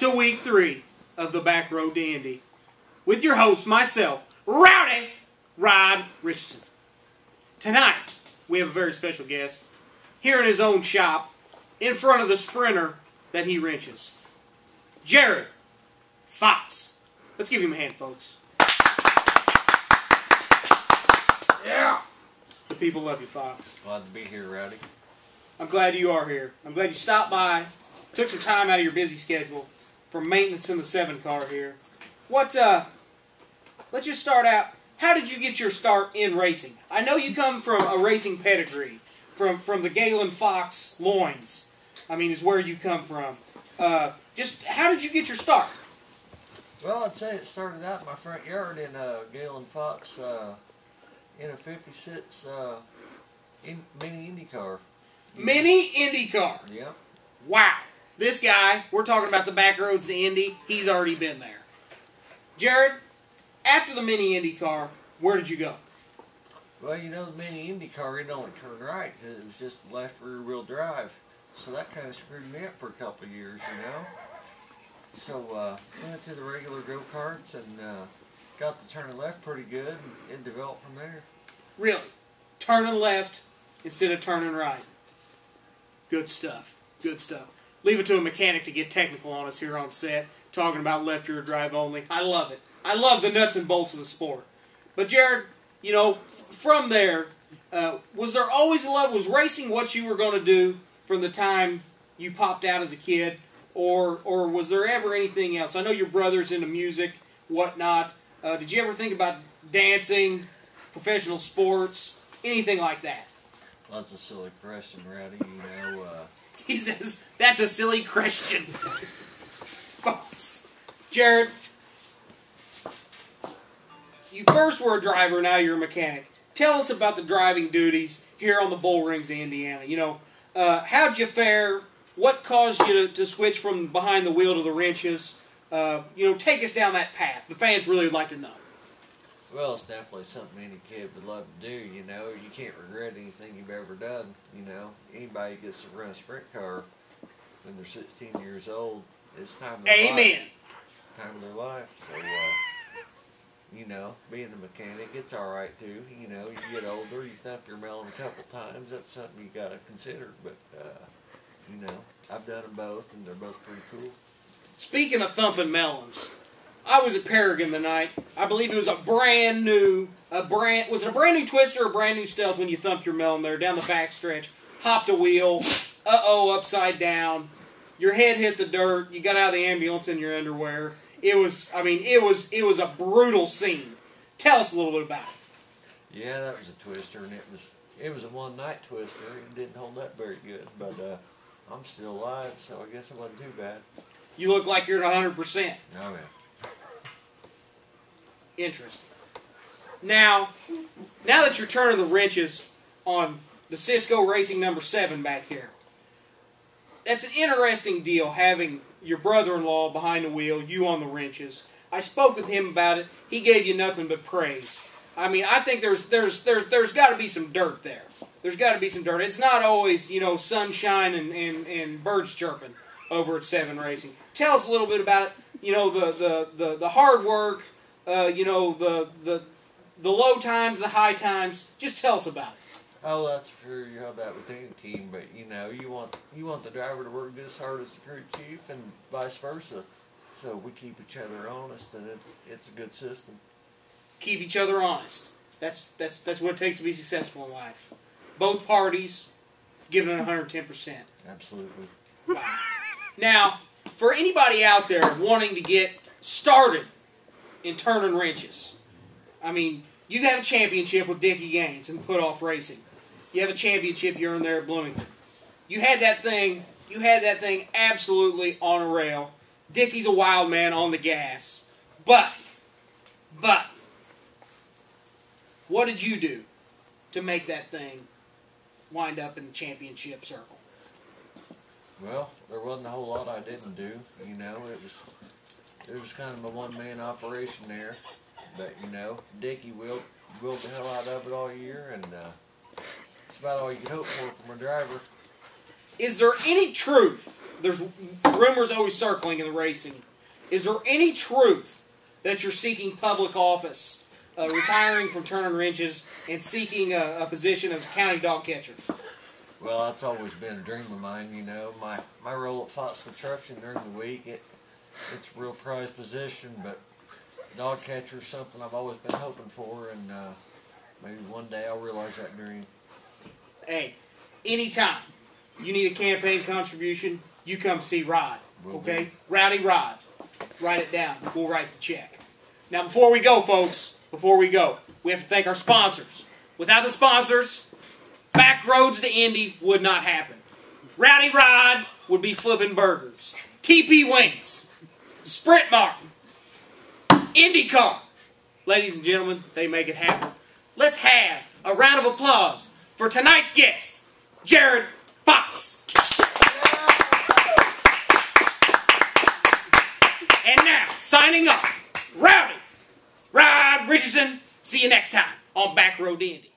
to week 3 of the Backroad to Indy with your host, myself, Rowdy Rod Richardson. Tonight, we have a very special guest here in his own shop in front of the Sprinter that he wrenches. Jared Fox. Let's give him a hand, folks. Yeah. The people love you, Fox. Glad to be here, Rowdy. I'm glad you are here. I'm glad you stopped by, took some time out of your busy schedule for maintenance in the 7 car here. Let's just start out. How did you get your start in racing? I know you come from a racing pedigree, from the Galen Fox loins. I mean, is where you come from. Just how did you get your start? Well, I'd say it started out in my front yard in Galen Fox in a 56 mini Indy car. Mini Indy car? Yep. Wow. This guy, we're talking about the Backroads to Indy, he's already been there. Jared, after the mini Indy car, where did you go? Well, you know, the mini Indy car, it only turned right. It was just left rear wheel drive. So that kind of screwed me up for a couple of years, you know. So went to the regular go-karts and got to turning left pretty good, and it developed from there. Really? Turning left instead of turning right. Good stuff. Good stuff. Leave it to a mechanic to get technical on us here on set, talking about left rear drive only. I love it. I love the nuts and bolts of the sport. But Jared, you know, from there, was there always a love? Was racing what you were going to do from the time you popped out as a kid? Or was there ever anything else? I know your brother's into music, whatnot. Did you ever think about dancing, professional sports, anything like that? Well, that's a silly question, Rowdy. You know, he says, that's a silly question. Folks. Jared, you first were a driver, now you're a mechanic. Tell us about the driving duties here on the Bull Rings of Indiana. You know, how'd you fare? What caused you to switch from behind the wheel to the wrenches? You know, take us down that path. The fans really would like to know. well, it's definitely something any kid would love to do, you know. You can't regret anything you've ever done, you know. Anybody gets to run a sprint car when they're 16 years old, it's time of their life. Amen. Time of their life. So, you know, being a mechanic, it's alright too. You know, you get older, you thump your melon a couple times, that's something you gotta consider. But, you know, I've done them both, and they're both pretty cool. Speaking of thumping melons, I was at Paragon the night. I believe it was was it a brand new Twister or a brand new Stealth when you thumped your melon there down the back stretch? Hopped a wheel, upside down. Your head hit the dirt. You got out of the ambulance in your underwear. It was a brutal scene. Tell us a little bit about it. Yeah, that was a Twister, and it was a one-night Twister. It didn't hold up very good, but I'm still alive, so I guess it wasn't too bad. You look like you're at 100%. Oh, yeah. Interesting. Now that you're turning the wrenches on the Cisco Racing number 7 back here, that's an interesting deal having your brother-in-law behind the wheel, you on the wrenches. I spoke with him about it. He gave you nothing but praise. I mean, I think there's got to be some dirt there. There's got to be some dirt. It's not always, you know, sunshine and birds chirping over at 7 Racing. Tell us a little bit about it. You know, the hard work. You know, the low times, the high times. Just tell us about it. Oh, that's for you have that with any team, but you know, you want the driver to work just as hard as the crew chief, and vice versa. So we keep each other honest, and it's a good system. Keep each other honest. That's what it takes to be successful in life. Both parties giving it 110%. Absolutely. Wow. Now, for anybody out there wanting to get started in turning wrenches, I mean, you have a championship with Dickie Gaines and Put Off Racing. You have a championship you earned there at Bloomington. You had that thing absolutely on a rail. Dickie's a wild man on the gas. But, what did you do to make that thing wind up in the championship circle? Well, there wasn't a whole lot I didn't do. You know, it was kind of a one-man operation there. But, you know, Dickie willed the hell out of it all year, and it's about all you could hope for from a driver. is there any truth? There's rumors always circling in the racing. Is there any truth that you're seeking public office, retiring from turning wrenches, and seeking a position as county dog catcher? Well, that's always been a dream of mine, you know. My role at Fox Construction during the week, it's a real prized position, but dog catcher is something I've always been hoping for, and maybe one day I'll realize that dream. Hey, anytime you need a campaign contribution, you come see Rod, okay? Rowdy Rod. Write it down. We'll write the check. Now, before we go, folks, we have to thank our sponsors. Without the sponsors, Backroads to Indy would not happen. Rowdy Rod would be flipping burgers. TP Wings. Sprint Martin. IndyCar. Ladies and gentlemen, they make it happen. Let's have a round of applause for tonight's guest, Jared Fox. And now, signing off, Rowdy Rod Richardson. See you next time on Backroad to Indy.